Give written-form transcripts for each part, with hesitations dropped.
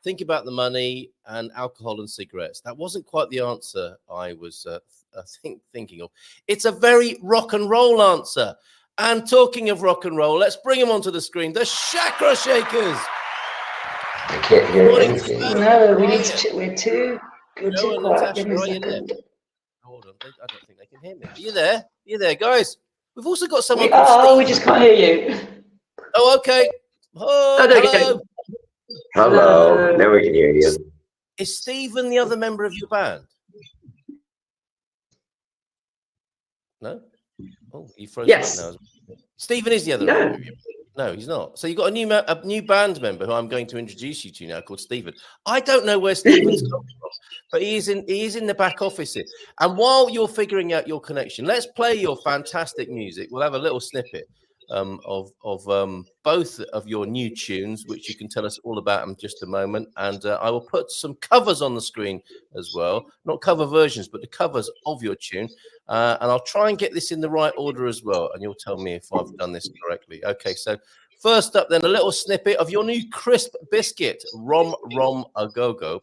think about the money and alcohol and cigarettes. That wasn't quite the answer I was thinking of. It's a very rock and roll answer. And talking of rock and roll, let's bring them onto the screen. The Chakra Shakers. I can't hear anything. No, we need to. We're too quiet. Give me a second. Hold on, I don't think they can hear me. Are you there? Are you there, guys? We've also got someone. We just can't hear you. Oh, okay. Hello. Hello. Now we can hear you. Is Stephen the other member of your band? No. Oh, he froze yes. Now. Stephen is the other member of your band. No, he's not. So you've got a new band member who I'm going to introduce you to now, called Stephen. I don't know where Stephen's come from, but he is in the back office here. And while you're figuring out your connection, let's play your fantastic music. We'll have a little snippet of both of your new tunes, which you can tell us all about in just a moment. And I will put some covers on the screen as well, not cover versions, but the covers of your tune. And I'll try and get this in the right order as well. And you'll tell me if I've done this correctly. Okay, so first up then, a little snippet of your new crisp biscuit, Rom Rom A Go Go.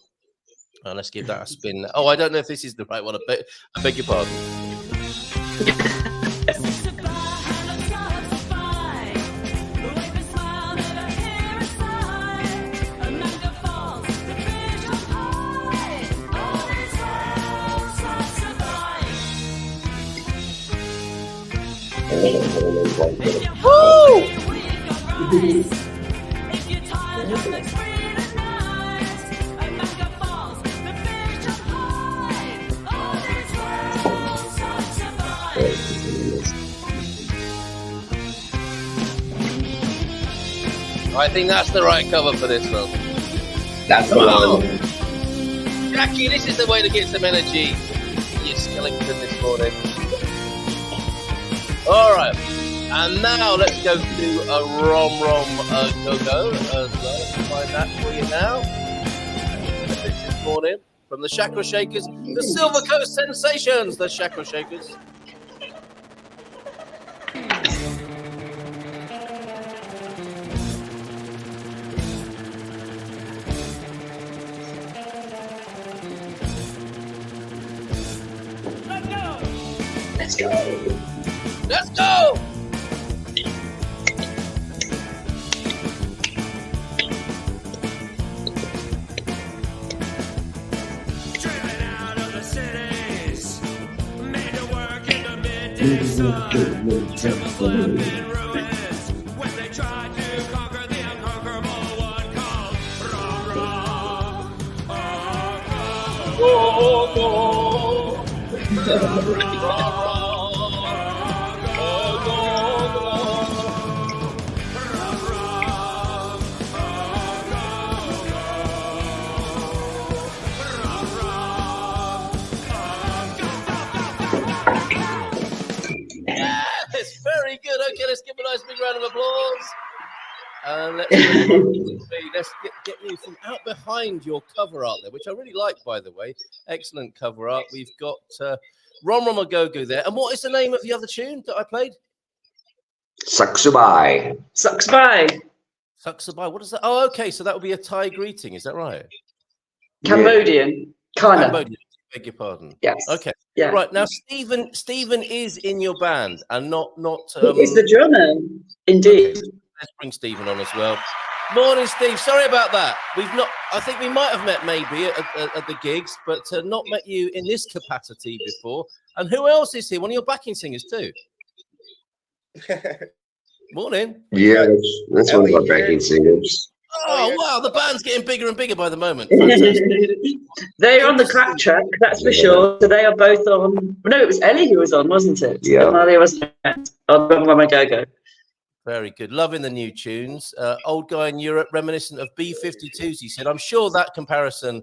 Let's give that a spin. Oh, I don't know if this is the right one. I beg your pardon. Woo! I think that's the right cover for this one. That's the one. Jackie, this is the way to get some energy. You skeleton this morning. All right, and now let's go to a Rom Rom Go Go as well. Find that for you now. This morning from the Chakra Shakers, the Silver Coast Sensations, the Chakra Shakers. Let's go. Let's go! Driven out of the cities, made to work in the midday sun, triple up in ruins when they tried to conquer the unconquerable one called Rom Rom. Yes, very good. Okay, let's give a nice big round of applause. And let's get you from out behind your cover art there, which I really like, by the way. Excellent cover art. We've got Rom Rom A Go Go there. And what is the name of the other tune that I played? Saksubai. Saksubai. Saksubai. What is that? Oh, okay. So that would be a Thai greeting. Is that right? Cambodian. Kind of. Cambodian. Beg your pardon. Yes. Okay. Yeah. Right now, Stephen is in your band, and not. He's the drummer. Indeed. Okay. Let's bring Stephen on as well. Morning, Steve. Sorry about that. I think we might have met maybe at the gigs, but not met you in this capacity before. And who else is here? One of your backing singers too. Morning. Yeah, that's one of our backing singers. Oh, wow. The band's getting bigger and bigger by the moment. They're on the clap track, that's for sure. So they are both on. No, it was Ellie who was on, wasn't it? Yeah. Malia was on Rom A Go Go. Very good. Loving the new tunes. Old guy in Europe, reminiscent of B-52s, he said. I'm sure that comparison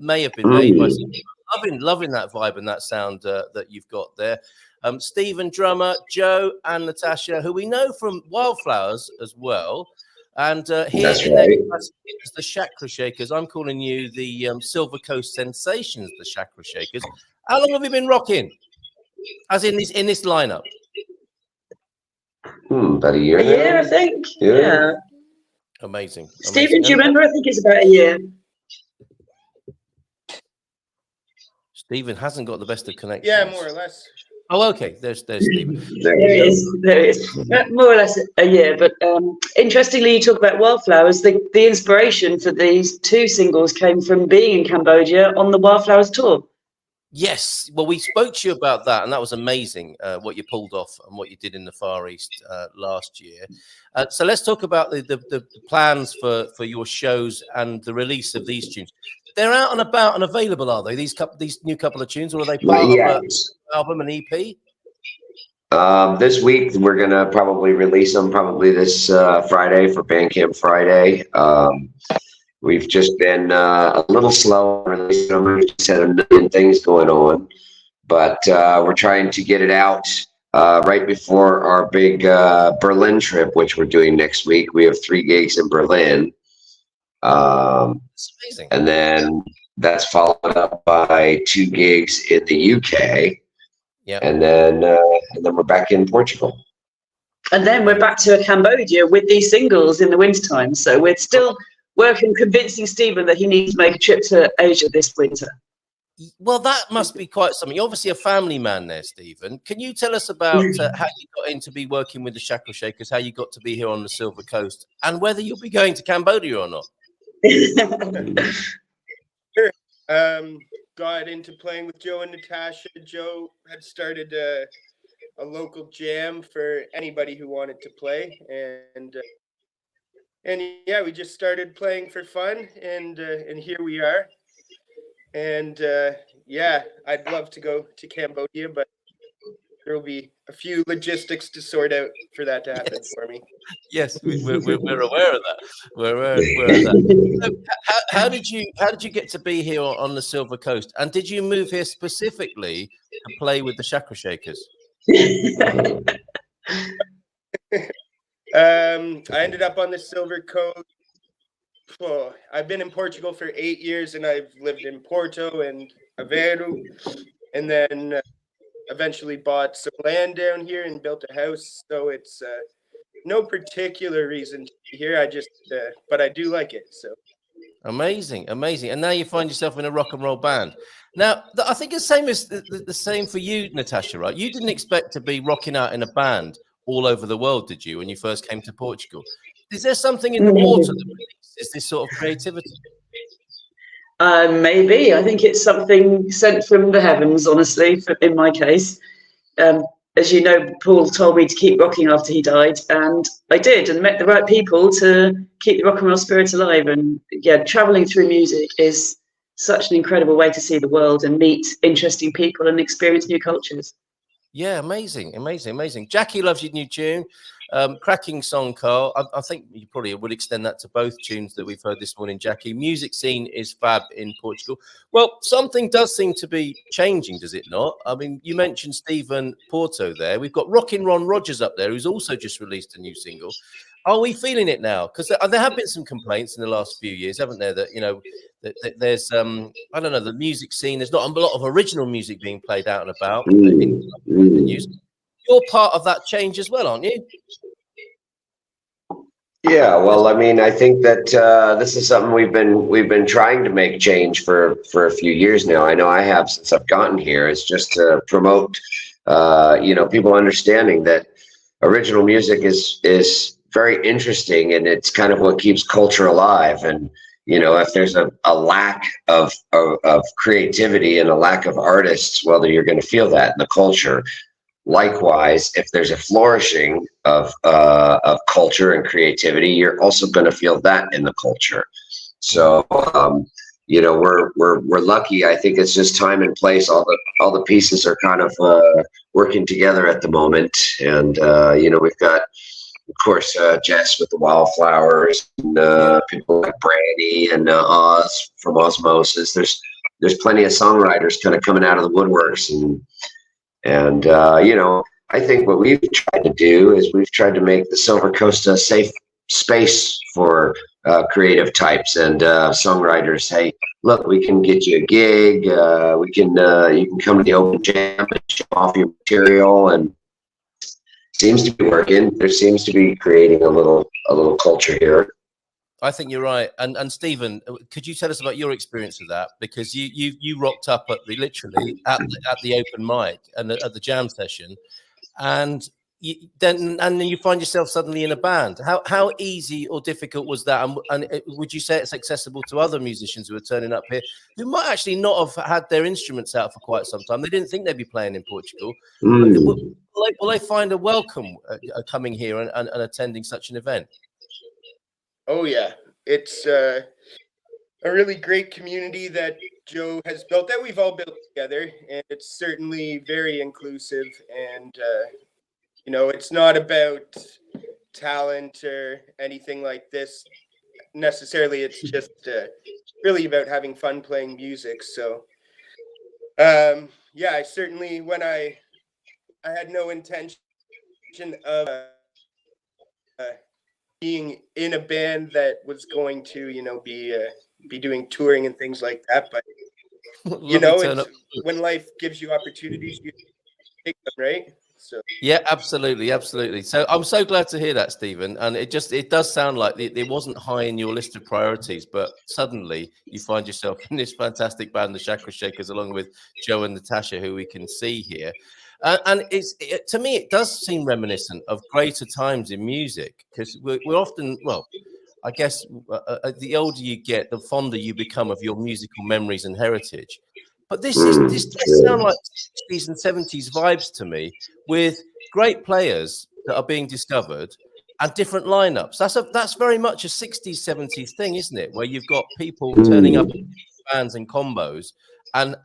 may have been made by some. Loving that vibe and that sound that you've got there. Stephen, drummer, Joe and Natasha, who we know from Wildflowers as well. And here in their capacity as the Chakra Shakers, I'm calling you the Silver Coast Sensations, the Chakra Shakers. How long have you been rocking? As in this lineup? About a year. A year, I think. Yeah. Amazing. Stephen, do you remember? I think it's about a year. Stephen hasn't got the best of connections. Yeah, more or less. Oh, okay. There's Stephen. There it is. More or less a year. But interestingly, you talk about Wildflowers. The inspiration for these two singles came from being in Cambodia on the Wildflowers tour. Yes. Well, we spoke to you about that, and that was amazing what you pulled off and what you did in the Far East last year. So let's talk about the plans for your shows and the release of these tunes. They're out and about and available, are they? These new couple of tunes, or are they part of an album, an EP? This week we're gonna probably release them this Friday for Bandcamp Friday. We've just been a little slow on releasing them. We've just had a million things going on, but we're trying to get it out right before our big Berlin trip, which we're doing next week. We have 3 gigs in Berlin. That's amazing. And then that's followed up by 2 gigs in the UK. Yeah. And then we're back in Portugal. And then we're back to Cambodia with these singles in the wintertime. So we're still working, convincing Stephen that he needs to make a trip to Asia this winter. Well, that must be quite something. You're obviously a family man there, Stephen. Can you tell us about how you got into be working with the Chakra Shakers, how you got to be here on the Silver Coast, and whether you'll be going to Cambodia or not? Sure. Got into playing with Joe and Natasha. Joe had started a local jam for anybody who wanted to play, and yeah, we just started playing for fun, and here we are. And yeah, I'd love to go to Cambodia, but there will be a few logistics to sort out for that to happen for me. Yes, we're aware of that. We're aware of that. So how did you get to be here on the Silver Coast? And did you move here specifically to play with the Chakra Shakers? I ended up on the Silver Coast. Oh, I've been in Portugal for 8 years, and I've lived in Porto and Aveiro, and then eventually bought some land down here and built a house. So it's no particular reason to be here. I just, but I do like it. So amazing. And now you find yourself in a rock and roll band. Now, I think it's the same for you, Natasha, right? You didn't expect to be rocking out in a band all over the world, did you, when you first came to Portugal? Is there something in the water that releases this sort of creativity? Maybe. I think it's something sent from the heavens, honestly, in my case. As you know, Paul told me to keep rocking after he died, and I did, and met the right people to keep the rock and roll spirit alive. And yeah, traveling through music is such an incredible way to see the world and meet interesting people and experience new cultures. Yeah, amazing. Jackie loves your new tune. Cracking song, Carl. I think you probably would extend that to both tunes that we've heard this morning, Jackie. Music scene is fab in Portugal. Well, something does seem to be changing, does it not? I mean, you mentioned Stephen Porto there. We've got Rockin' Ron Rogers up there, who's also just released a new single. Are we feeling it now? Because there have been some complaints in the last few years, haven't there? That, you know, that there's, I don't know, the music scene, there's not a lot of original music being played out and about. In the news. You're part of that change as well, aren't you? Yeah, well, I mean, I think that this is something we've been trying to make change for a few years now. I know I have since I've gotten here. It's just to promote, people understanding that original music is very interesting, and it's kind of what keeps culture alive. And you know, if there's a lack of creativity and a lack of artists, well, you're going to feel that in the culture. Likewise, if there's a flourishing of culture and creativity, you're also going to feel that in the culture. So, we're lucky. I think it's just time and place. All the pieces are kind of working together at the moment, and we've got, of course, Jess with the Wildflowers, and people like Brandy and Oz from Osmosis. There's plenty of songwriters kind of coming out of the woodworks, and I think what we've tried to do is we've tried to make the Silver Coast a safe space for creative types and songwriters. Hey, look, we can get you a gig. You can come to the open jam and show off your material, and seems to be working. There seems to be creating a little culture here. I think you're right. And Stephen, could you tell us about your experience of that? Because you rocked up at literally at the open mic and at the jam session, and then you find yourself suddenly in a band. How easy or difficult was that? And would you say it's accessible to other musicians who are turning up here who might actually not have had their instruments out for quite some time? They didn't think they'd be playing in Portugal. Will they find a welcome coming here and attending such an event? Oh yeah, it's a really great community that Joe has built, that we've all built together, and it's certainly very inclusive. And you know, it's not about talent or anything like this necessarily. It's just really about having fun playing music. So yeah, I certainly, when I had no intention of being in a band that was going to, you know, be doing touring and things like that. But you know, it's when life gives you opportunities, you take them, right? So yeah, absolutely. So I'm so glad to hear that, Stephen. And it does sound like it wasn't high in your list of priorities, but suddenly you find yourself in this fantastic band, the Chakra Shakers, along with Joe and Natasha, who we can see here. And to me, it does seem reminiscent of greater times in music, because we're often, well, I guess the older you get, the fonder you become of your musical memories and heritage. But this does sound like 60s and 70s vibes to me, with great players that are being discovered and different lineups. That's very much a 60s, 70s thing, isn't it? Where you've got people turning up in bands and combos and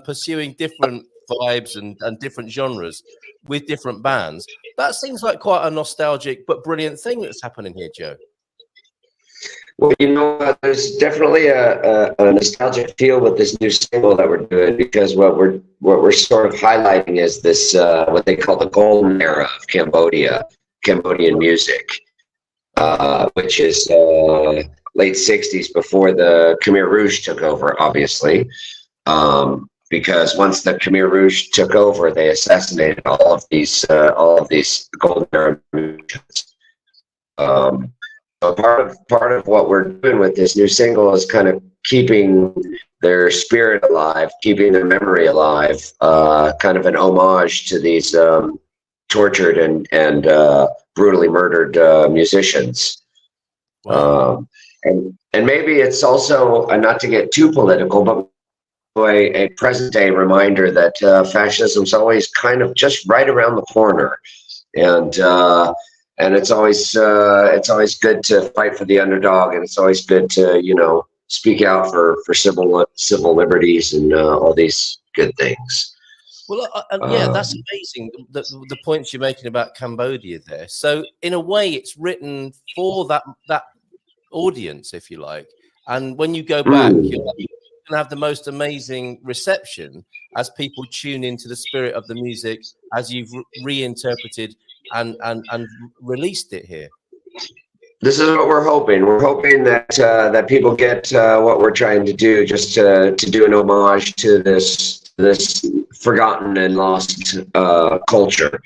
pursuing different vibes and different genres with different bands. That seems like quite a nostalgic but brilliant thing that's happening here, Joe. Well, you know, there's definitely a nostalgic feel with this new single that we're doing, because what we're sort of highlighting is this what they call the golden era of Cambodian music, which is late '60s, before the Khmer Rouge took over, obviously. Because once the Khmer Rouge took over, they assassinated all of these golden era musicians. So part of what we're doing with this new single is kind of keeping their spirit alive, keeping their memory alive, kind of an homage to these tortured and brutally murdered musicians. Wow. And maybe it's also, not to get too political, but a present day reminder that fascism's always kind of just right around the corner, and it's always good to fight for the underdog, and it's always good to, you know, speak out for civil liberties and all these good things. Well, yeah, that's amazing. The points you're making about Cambodia there. So in a way, it's written for that audience, if you like. And when you go back, you're going to have the most amazing reception as people tune into the spirit of the music as you've reinterpreted and released it here. This is what we're hoping. We're hoping that that people get what we're trying to do, just to do an homage to this forgotten and lost culture,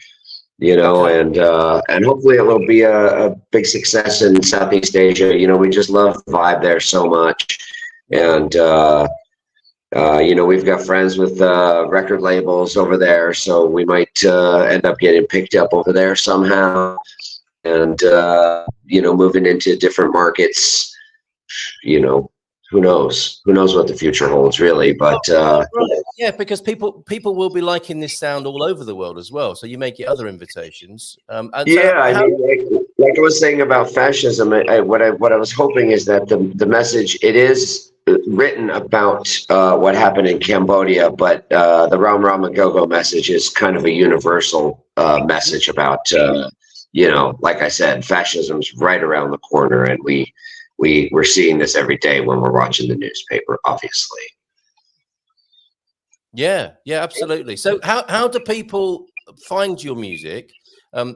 you know. Okay. And hopefully it will be a big success in Southeast Asia. You know, we just love the vibe there so much, and you know, we've got friends with record labels over there, so we might end up getting picked up over there somehow, and you know, moving into different markets. You know, who knows what the future holds, really. But yeah, because people will be liking this sound all over the world as well, so you may get other invitations. Yeah, I mean, like I was saying about fascism, what I was hoping is that the message, it is written about what happened in Cambodia, but the Ram Rama Go-Go message is kind of a universal message about you know, like I said, fascism's right around the corner, and we're seeing this every day when we're watching the newspaper, obviously. Yeah, absolutely. So how do people find your music?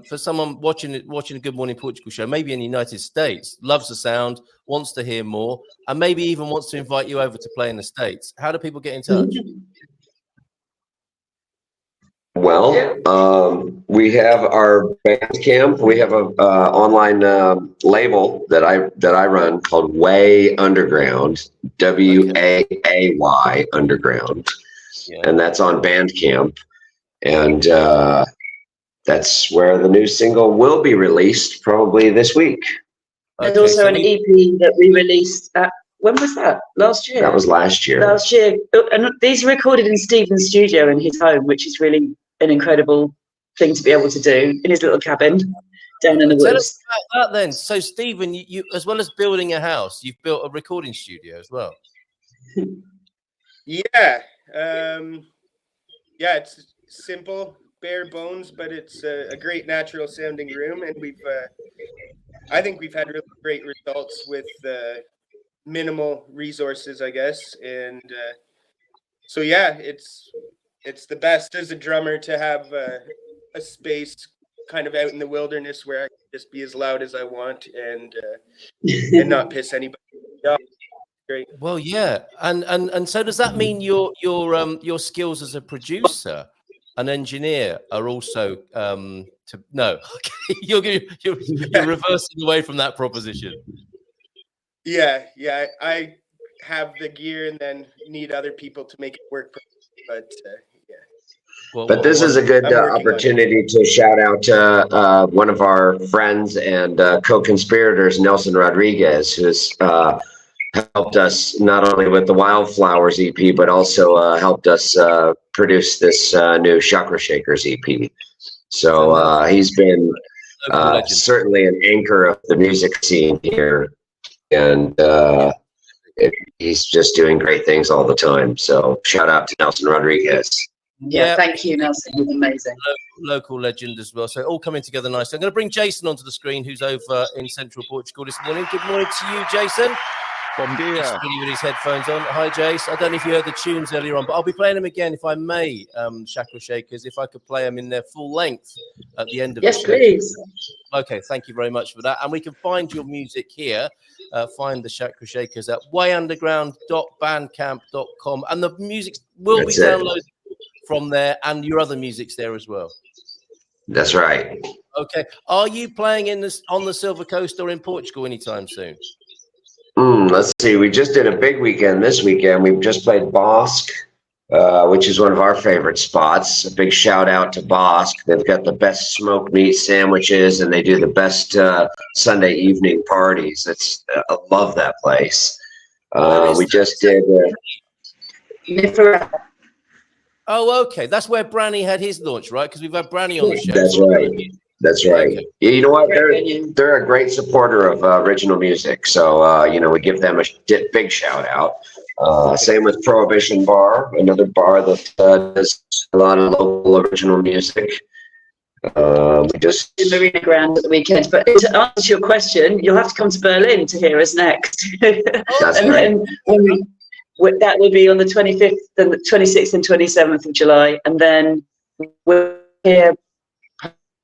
For someone watching a Good Morning Portugal show, maybe in the United States, loves the sound, wants to hear more, and maybe even wants to invite you over to play in the States, how do people get in touch? Well, we have our Bandcamp. We have a online label that I run called Way Underground, WAAY Underground, and that's on Bandcamp. And that's where the new single will be released, probably this week. There's also an EP that we released at, when was that? Last year? That was last year. Last year. And these are recorded in Stephen's studio in his home, which is really an incredible thing to be able to do in his little cabin down in the Tell woods. us about that then. So, Stephen, you as well as building a house, you've built a recording studio as well. Yeah. Yeah, it's simple, bare bones, but it's a great natural sounding room. And I think we've had really great results with minimal resources, I guess. And so, yeah, it's the best as a drummer to have a space kind of out in the wilderness where I can just be as loud as I want and not piss anybody off. Great. Well, yeah, and so does that mean your skills as a producer, an engineer, are also no? Okay, you're reversing away from that proposition. Yeah, I have the gear and then need other people to make it work. But yeah. But this is a good opportunity to shout out one of our friends and co-conspirators, Nelson Rodriguez, who's helped us not only with the Wildflowers EP, but also helped us produce this new Chakra Shakers EP. So he's been certainly an anchor of the music scene here, and he's just doing great things all the time. So shout out to Nelson Rodriguez. Yeah, thank you, Nelson. You're amazing. Local legend as well. So all coming together nicely. I'm going to bring Jason onto the screen, who's over in central Portugal this morning. Good morning to you, Jason. Bom dia. He's with his headphones on. Hi, Jace. I don't know if you heard the tunes earlier on, but I'll be playing them again if I may, Chakra Shakers, if I could play them in their full length at the end of the show. Yes, please. Okay, thank you very much for that. And we can find your music here. Find the Chakra Shakers at wayunderground.bandcamp.com. And the music will be downloaded from there, and your other music's there as well. That's right. Okay. Are you playing on the Silver Coast or in Portugal anytime soon? Let's see. We just did a big weekend this weekend. We've just played Bosque, which is one of our favorite spots. A big shout out to Bosque. They've got the best smoked meat sandwiches, and they do the best Sunday evening parties. I love that place. We just did. Oh, okay. That's where Branny had his launch, right? Because we've had Branny on the show. That's right. That's right. Okay. You know what? They're a great supporter of original music. So, we give them a big shout out. Same with Prohibition Bar, another bar that does a lot of local original music. We just in Marina Grand at the weekend. But to answer your question, you'll have to come to Berlin to hear us next. That's and right. Then that will be on the 25th and the 26th and 27th of July. And then we're here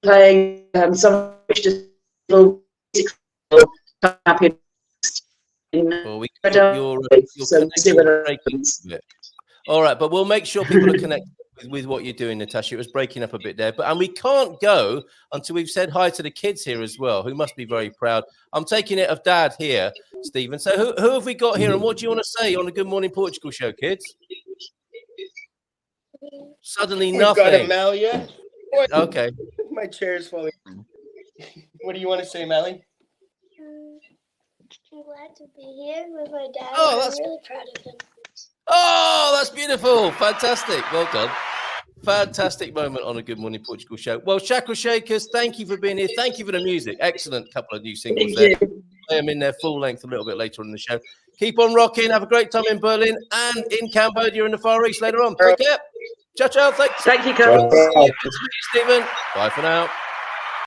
playing some just little happy. Well, all right, but we'll make sure people are connected with what you're doing, Natasha. It was breaking up a bit there, and we can't go until we've said hi to the kids here as well, who must be very proud. I'm taking it of Dad here, Stephen. So who have we got here, and what do you want to say on the Good Morning Portugal show, kids? Suddenly nothing. We've got Amalia. Okay. My chair's falling. What do you want to say, Mally? I'm glad to be here with my dad. Oh, I'm really proud of him. Oh, that's beautiful. Fantastic. Well done. Fantastic moment on a Good Morning Portugal show. Well, Chakra Shakers, thank you for being here. Thank you for the music. Excellent couple of new singles there. Play them in their full length a little bit later on in the show. Keep on rocking. Have a great time in Berlin and in Cambodia in the Far East later on. Take care. Ciao, ciao. Thanks. Thank you, Carl. Good to meet you, Stephen. Bye for now.